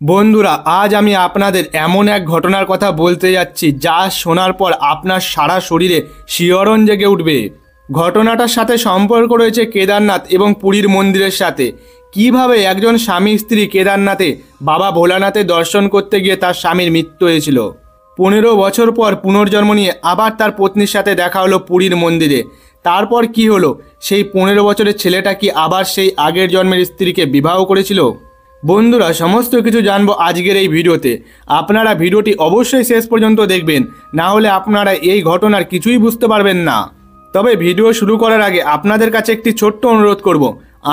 বন্ধুরা, আজ আমি আপনাদের এমন এক ঘটনার কথা বলতে যাচ্ছি যা শোনার পর আপনার সারা শরীরে শিহরণ জেগে উঠবে। ঘটনাটার সাথে সম্পর্ক রয়েছে কেদারনাথ এবং পুরীর মন্দিরের সাথে। কিভাবে একজন স্বামী স্ত্রী কেদারনাথে বাবা ভোলানাথে দর্শন করতে গিয়ে তার স্বামীর মৃত্যু হয়েছিল। 15 বছর পর পুনর্জন্ম নিয়ে আবার তার পত্নীর সাথে দেখা হলো পুরীর মন্দিরে। তারপর কি হলো? সেই 15 বছরের ছেলেটা কি আবার সেই আগের জন্মের স্ত্রীকে বিবাহ করেছিল? বন্ধুরা, সমস্ত কিছু জানবো আজকের এই ভিডিওতে। আপনারা ভিডিওটি অবশ্যই শেষ পর্যন্ত দেখবেন, না হলে আপনারা এই ঘটনার কিছুই বুঝতে পারবেন না। তবে ভিডিও শুরু করার আগে আপনাদের কাছে একটি ছোট্ট অনুরোধ করব।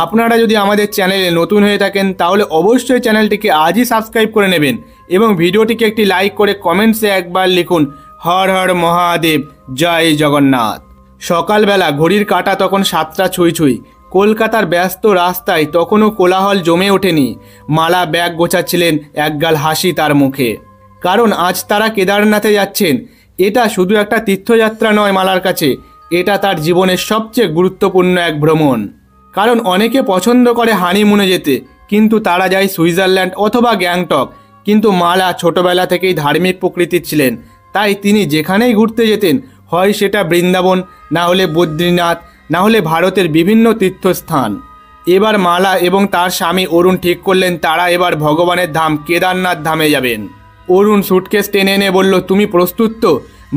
আপনারা যদি আমাদের চ্যানেলে নতুন হয়ে থাকেন তাহলে অবশ্যই চ্যানেলটিকে আজই সাবস্ক্রাইব করে নেবেন এবং ভিডিওটিকে একটি লাইক করে কমেন্টসে একবার লিখুন হর হর মহাদেব, জয় জগন্নাথ। সকালবেলা ঘড়ির কাঁটা তখন 7টা ছুঁই ছুঁই। কলকাতার ব্যস্ত রাস্তায় তখনও কোলাহল জমে ওঠেনি। মালা ব্যাগ গোছাচ্ছিলেন, একগাল হাসি তার মুখে। কারণ আজ তারা কেদারনাথে যাচ্ছেন। এটা শুধু একটা তীর্থযাত্রা নয় মালার কাছে, এটা তার জীবনের সবচেয়ে গুরুত্বপূর্ণ এক ভ্রমণ। কারণ অনেকে পছন্দ করে হানিমুনে যেতে, কিন্তু তারা যায় সুইজারল্যান্ড অথবা গ্যাংটক। কিন্তু মালা ছোটবেলা থেকেই ধার্মিক প্রকৃতির ছিলেন, তাই তিনি যেখানেই ঘুরতে যেতেন, হয় সেটা বৃন্দাবন, না হলে বদ্রীনাথ, না হলে ভারতের বিভিন্ন তীর্থস্থান। এবার মালা এবং তার স্বামী অরুণ ঠিক করলেন তারা এবার ভগবানের ধাম কেদারনাথ ধামে যাবেন। অরুণ সুটকেস টেনে এনে বলল, তুমি প্রস্তুত তো?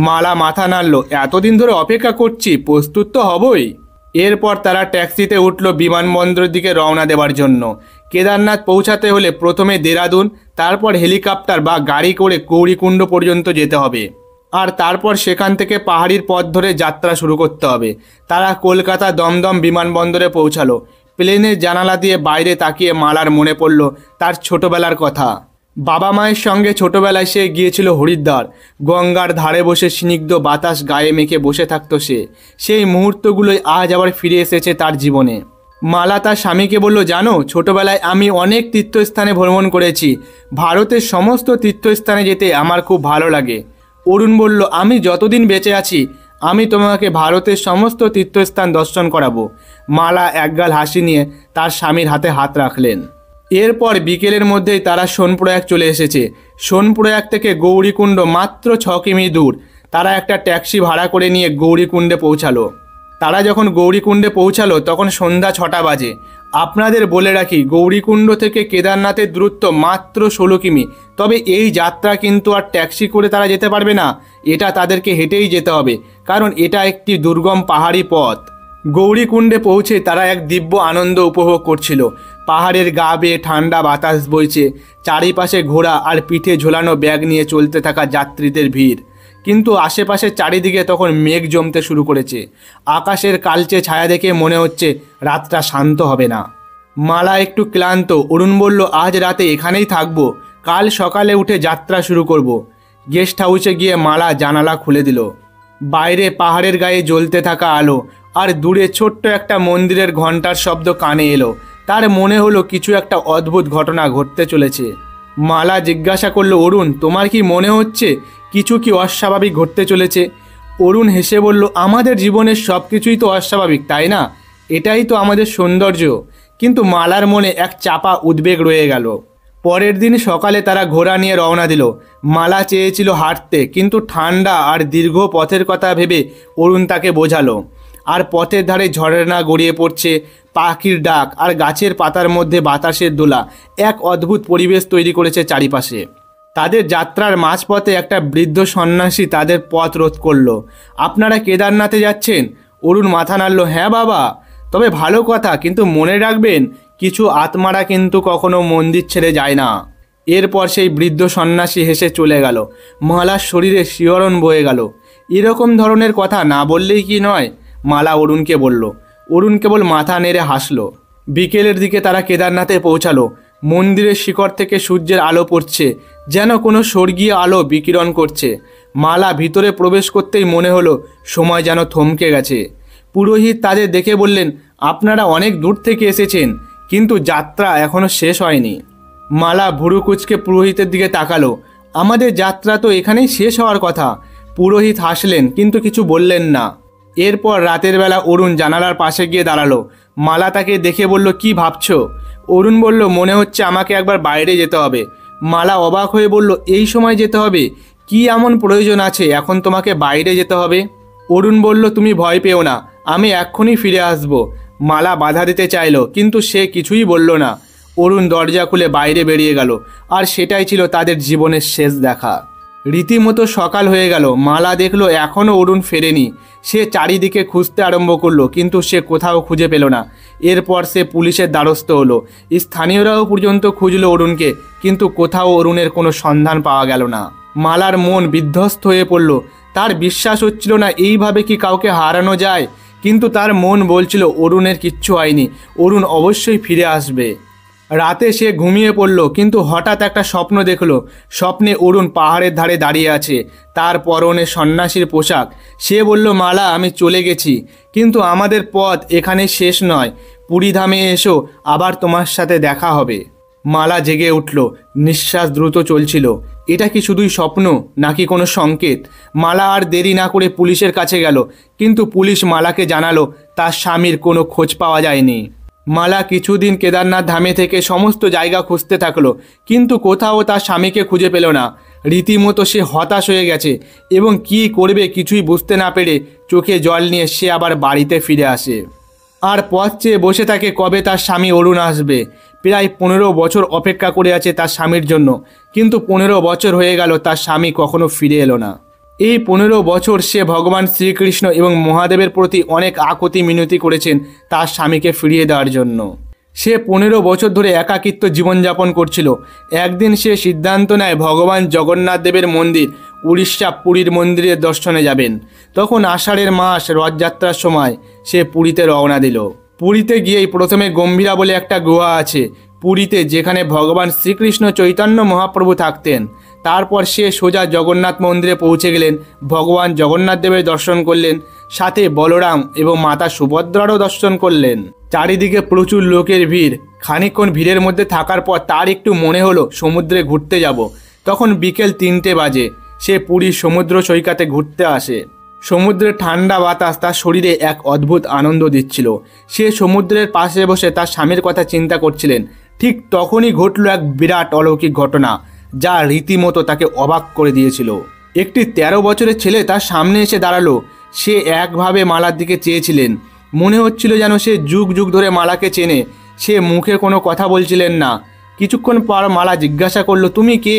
মালা মাথা নাড়ল, এতদিন ধরে অপেক্ষা করছি, প্রস্তুত তো হবই। এরপর তারা ট্যাক্সিতে উঠল বিমানবন্দরের দিকে রওনা দেওয়ার জন্য। কেদারনাথ পৌঁছাতে হলে প্রথমে দেরাদুন, তারপর হেলিকপ্টার বা গাড়ি করে গৌরীকুণ্ড পর্যন্ত যেতে হবে, আর তারপর সেখান থেকে পাহাড়ির পথ ধরে যাত্রা শুরু করতে হবে। তারা কলকাতা দমদম বিমানবন্দরে পৌঁছালো। প্লেনের জানালা দিয়ে বাইরে তাকিয়ে মালার মনে পড়ল তার ছোটবেলার কথা। বাবা মায়ের সঙ্গে ছোটবেলায় সে গিয়েছিল হরিদ্বার। গঙ্গার ধারে বসে স্নিগ্ধ বাতাস গায়ে মেখে বসে থাকতো সে। সেই মুহূর্তগুলোই আজ আবার ফিরে এসেছে তার জীবনে। মালা তার স্বামীকে বলল, জানো, ছোটবেলায় আমি অনেক তীর্থস্থানে ভ্রমণ করেছি। ভারতের সমস্ত তীর্থস্থানে যেতে আমার খুব ভালো লাগে। অরুণ বলল, আমি যতদিন বেঁচে আছি আমি তোমাকে ভারতের সমস্ত তীর্থস্থান দর্শন করাবো। মালা একগাল হাসি নিয়ে তার স্বামীর হাতে হাত রাখলেন। এরপর বিকেলের মধ্যেই তারা সোনপ্রয়াগ চলে এসেছে। সোনপ্রয়াগ থেকে গৌরীকুণ্ড মাত্র 6 কিমি দূর। তারা একটা ট্যাক্সি ভাড়া করে নিয়ে গৌরীকুণ্ডে পৌঁছালো। তারা যখন গৌরীকুণ্ডে পৌঁছালো তখন সন্ধ্যা 6টা বাজে। আপনাদের বলে রাখি, গৌরীকুণ্ড থেকে কেদারনাথের দূরত্ব মাত্র 16 কিমি। তবে এই যাত্রা কিন্তু আর ট্যাক্সি করে তারা যেতে পারবে না, এটা তাদেরকে হেঁটেই যেতে হবে, কারণ এটা একটি দুর্গম পাহাড়ি পথ। গৌরীকুণ্ডে পৌঁছে তারা এক দিব্য আনন্দ উপভোগ করছিল। পাহাড়ের গা বেয়ে ঠান্ডা বাতাস বইছে, চারিপাশে ঘোড়া আর পিঠে ঝোলানো ব্যাগ নিয়ে চলতে থাকা যাত্রীদের ভিড়। কিন্তু আশেপাশে চারিদিকে তখন মেঘ জমতে শুরু করেছে। আকাশের কালচে ছায়া দেখে মনে হচ্ছে রাতটা শান্ত হবে না। মালা একটু ক্লান্ত। অরুণ বলল, আজ রাতে এখানেই থাকবো, কাল সকালে উঠে যাত্রা শুরু করব। গেস্ট হাউসে গিয়ে মালা জানালা খুলে দিল। বাইরে পাহাড়ের গায়ে জ্বলতে থাকা আলো আর দূরে ছোট্ট একটা মন্দিরের ঘণ্টার শব্দ কানে এলো। তার মনে হলো কিছু একটা অদ্ভুত ঘটনা ঘটতে চলেছে। মালা জিজ্ঞাসা করলো, অরুণ, তোমার কি মনে হচ্ছে কিছু কি অস্বাভাবিক ঘটতে চলেছে? অরুণ হেসে বলল, আমাদের জীবনের সব কিছুই তো অস্বাভাবিক, তাই না? এটাই তো আমাদের সৌন্দর্য। কিন্তু মালার মনে এক চাপা উদ্বেগ রয়ে গেল। পরের দিন সকালে তারা ঘোড়া নিয়ে রওনা দিল। মালা চেয়েছিল হাঁটতে, কিন্তু ঠান্ডা আর দীর্ঘ পথের কথা ভেবে অরুণ তাকে বোঝালো। আর পথের ধারে ঝর্ণা গড়িয়ে পড়ছে, পাখির ডাক আর গাছের পাতার মধ্যে বাতাসের দোলা এক অদ্ভুত পরিবেশ তৈরি করেছে চারিপাশে। তাদের যাত্রার মাঝপথে একটা বৃদ্ধ সন্ন্যাসী তাদের পথ রোধ করলো। আপনারা কেদারনাথে যাচ্ছেন? অরুণ মাথা নাড়ল, হ্যাঁ বাবা। তবে ভালো কথা, কিন্তু মনে রাখবেন, কিছু আত্মারা কিন্তু কখনো মন্দির ছেড়ে যায় না। এরপর সেই বৃদ্ধ সন্ন্যাসী হেসে চলে গেল। মালার শরীরে শিহরণ বয়ে গেল। এরকম ধরনের কথা না বললেই কি নয়? মালা অরুণকে বলল। অরুণ কেবল মাথা নেড়ে হাসল। বিকেলের দিকে তারা কেদারনাথে পৌঁছালো। মন্দিরের শিখর থেকে সূর্যের আলো পড়ছে, যেন কোনো স্বর্গীয় আলো বিকিরণ করছে। মালা ভিতরে প্রবেশ করতেই মনে হলো সময় যেন থমকে গেছে। পুরোহিত তাদের দেখে বললেন, আপনারা অনেক দূর থেকে এসেছেন, কিন্তু যাত্রা এখনো শেষ হয়নি। মালা ভুরু কুঁচকে পুরোহিতের দিকে তাকালো। আমাদের যাত্রা তো এখানেই শেষ হওয়ার কথা। পুরোহিত হাসলেন, কিন্তু কিছু বললেন না। এরপর রাতের বেলা অরুণ জানালার পাশে গিয়ে দাঁড়ালো। মালা তাকে দেখে বলল, কি ভাবছো? অরুণ বলল, মনে হচ্ছে আমাকে একবার বাইরে যেতে হবে। মালা অবাক হয়ে বলল, এই সময় যেতে হবে? কি এমন প্রয়োজন আছে এখন তোমাকে বাইরে যেতে হবে? অরুণ বলল, তুমি ভয় পেও না, আমি এক্ষুনি ফিরে আসব। মালা বাধা দিতে চাইল, কিন্তু সে কিছুই বলল না। অরুণ দরজা খুলে বাইরে বেরিয়ে গেল, আর সেটাই ছিল তাদের জীবনের শেষ দেখা। রীতিমতো সকাল হয়ে গেল। মালা দেখলো এখনও অরুণ ফেরেনি। সে চারিদিকে খুঁজতে আরম্ভ করলো, কিন্তু সে কোথাও খুঁজে পেল না। এরপর সে পুলিশের দ্বারস্থ হলো। স্থানীয়রাও পর্যন্ত খুঁজলো অরুণকে, কিন্তু কোথাও অরুণের কোনো সন্ধান পাওয়া গেল না। মালার মন বিধ্বস্ত হয়ে পড়ল। তার বিশ্বাস হচ্ছিল না এইভাবে কি কাউকে হারানো যায়। কিন্তু তার মন বলছিল অরুণের কিচ্ছু হয়নি, অরুণ অবশ্যই ফিরে আসবে। রাতে সে ঘুমিয়ে পড়ল, কিন্তু হঠাৎ একটা স্বপ্ন দেখলো। স্বপ্নে অরুণ পাহাড়ের ধারে দাঁড়িয়ে আছে, তার পরনে সন্ন্যাসীর পোশাক। সে বলল, মালা, আমি চলে গেছি, কিন্তু আমাদের পথ এখানে শেষ নয়। পুরীধামে এসো, আবার তোমার সাথে দেখা হবে। মালা জেগে উঠল, নিঃশ্বাস দ্রুত চলছিল। এটা কি শুধুই স্বপ্ন, নাকি কোনো সংকেত? মালা আর দেরি না করে পুলিশের কাছে গেল, কিন্তু পুলিশ মালাকে জানালো তার স্বামীর কোনো খোঁজ পাওয়া যায়নি। মালা কিছুদিন কেদারনাথ ধামে থেকে সমস্ত জায়গা খুঁজতে থাকলো, কিন্তু কোথাও তার স্বামীকে খুঁজে পেল না। রীতিমতো সে হতাশ হয়ে গেছে এবং কি করবে কিছুই বুঝতে না পেরে চোখে জল নিয়ে সে আবার বাড়িতে ফিরে আসে। আর পথ চেয়ে বসে থাকে কবে তার স্বামী অরুণ আসবে। প্রায় 15 বছর অপেক্ষা করে আছে তার স্বামীর জন্য, কিন্তু 15 বছর হয়ে গেল তার স্বামী কখনো ফিরে এলো না। এই 15 বছর সে ভগবান শ্রীকৃষ্ণ এবং মহাদেবের প্রতি অনেক আকুতি মিনতি করেছেন তার স্বামীকে ফিরিয়ে দেওয়ার জন্য। সে 15 বছর ধরে একাকিত্ব জীবনযাপন করছিল। একদিন সে সিদ্ধান্ত নেয় ভগবান জগন্নাথ দেবের মন্দির উড়িষ্যা পুরীর মন্দিরের দর্শনে যাবেন। তখন আষাঢ়ের মাস, রথযাত্রার সময় সে পুরীতে রওনা দিল। পুরীতে গিয়েই প্রথমে গম্ভীরা বলে একটা গুহা আছে পুরীতে, যেখানে ভগবান শ্রীকৃষ্ণ চৈতন্য মহাপ্রভু থাকতেন। তারপর সে সোজা জগন্নাথ মন্দিরে পৌঁছে গেলেন। ভগবান জগন্নাথ দেবের দর্শন করলেন, সাথে বলরাম এবং মাতা সুভদ্রারও দর্শন করলেন। চারিদিকে প্রচুর লোকের ভিড়। খানিকক্ষণ ভিড়ের মধ্যে থাকার পর তার একটু মনে হলো সমুদ্রে ঘুরতে যাব। তখন বিকেল 3টে বাজে। সে পুরীর সমুদ্র সৈকতে ঘুরতে আসে। সমুদ্রের ঠান্ডা বাতাস তার শরীরে এক অদ্ভুত আনন্দ দিচ্ছিল। সে সমুদ্রের পাশে বসে তার স্বামীর কথা চিন্তা করছিলেন। ঠিক তখনই ঘটল এক বিরাট অলৌকিক ঘটনা, যা রীতিমতো তাকে অবাক করে দিয়েছিল। একটি 13 বছরের ছেলে তার সামনে এসে দাঁড়ালো। সে একভাবে মালার দিকে চেয়েছিলেন। মনে হচ্ছিল যেন সে যুগ যুগ ধরে মালাকে চেনে। সে মুখে কোনো কথা বলছিলেন না। কিছুক্ষণ পর মালা জিজ্ঞাসা করলো, তুমি কে,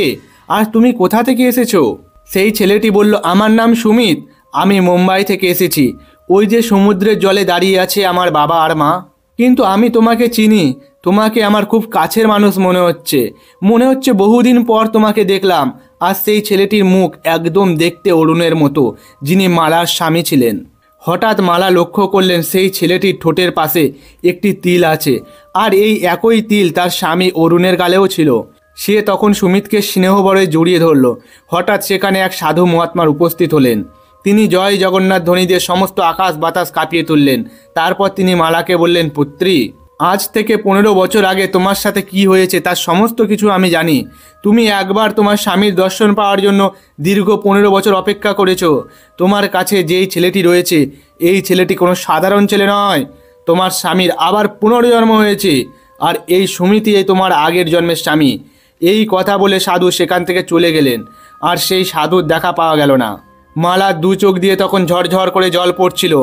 আর তুমি কোথা থেকে এসেছো? সেই ছেলেটি বলল, আমার নাম সুমিত, আমি মুম্বাই থেকে এসেছি। ওই যে সমুদ্রের জলে দাঁড়িয়ে আছে আমার বাবা আর মা। কিন্তু আমি তোমাকে চিনি, তোমাকে আমার খুব কাছের মানুষ মনে হচ্ছে বহুদিন পর তোমাকে দেখলাম। আর সেই ছেলেটির মুখ একদম দেখতে অরুণের মতো, যিনি মালার স্বামী ছিলেন। হঠাৎ মালা লক্ষ্য করলেন সেই ছেলেটির ঠোঁটের পাশে একটি তিল আছে, আর এই একই তিল তার স্বামী অরুণের গালেও ছিল। সে তখন সুমিতকে স্নেহভরে জড়িয়ে ধরল। হঠাৎ সেখানে এক সাধু মহাত্মার উপস্থিত হলেন। তিনি জয় জগন্নাথ ধ্বনি দিয়ে সমস্ত আকাশ বাতাস কাঁপিয়ে তুললেন। তারপর তিনি মালাকে বললেন, পুত্রী, আজ থেকে 15 বছর আগে তোমার সাথে কি হয়েছে তার সমস্ত কিছু আমি জানি। তুমি একবার তোমার স্বামীর দর্শন পাওয়ার জন্য দীর্ঘ 15 বছর অপেক্ষা করেছো। তোমার কাছে যেই ছেলেটি রয়েছে, এই ছেলেটি কোনো সাধারণ ছেলে নয়। তোমার স্বামীর আবার পুনর্জন্ম হয়েছে, আর এই সুমিতি তোমার আগের জন্মের স্বামী। এই কথা বলে সাধু সেখান থেকে চলে গেলেন, আর সেই সাধুর দেখা পাওয়া গেল না। মালার 2 চোখ দিয়ে তখন ঝরঝর করে জল পড়ছিল।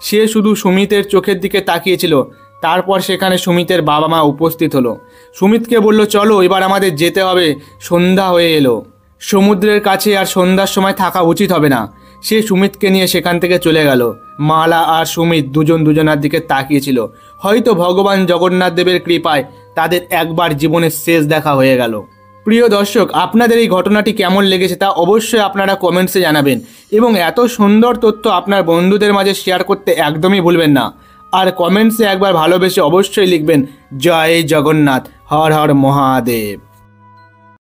সে শুধু সুমিতের চোখের দিকে তাকিয়েছিল। তারপর সেখানে সুমিতের বাবা মা উপস্থিত হলো। সুমিতকে বলল, চলো এবার আমাদের যেতে হবে, সন্ধ্যা হয়ে এলো। সমুদ্রের কাছে আর সন্ধ্যার সময় থাকা উচিত হবে না। সে সুমিতকে নিয়ে সেখান থেকে চলে গেল। মালা আর সুমিত দুজন দুজনার দিকে তাকিয়েছিল। হয়তো ভগবান জগন্নাথ দেবের কৃপায় তাদের একবার জীবনের শেষ দেখা হয়ে গেল। প্রিয় দর্শক, আপনাদের এই ঘটনাটি কেমন লেগেছে তা অবশ্যই আপনারা কমেন্টসে জানাবেন, এবং এত সুন্দর তথ্য আপনার বন্ধুদের মাঝে শেয়ার করতে একদমই ভুলবেন না। আর কমেন্টসে একবার ভালোবেসে অবশ্যই লিখবেন, জয় জগন্নাথ, হর হর মহাদেব।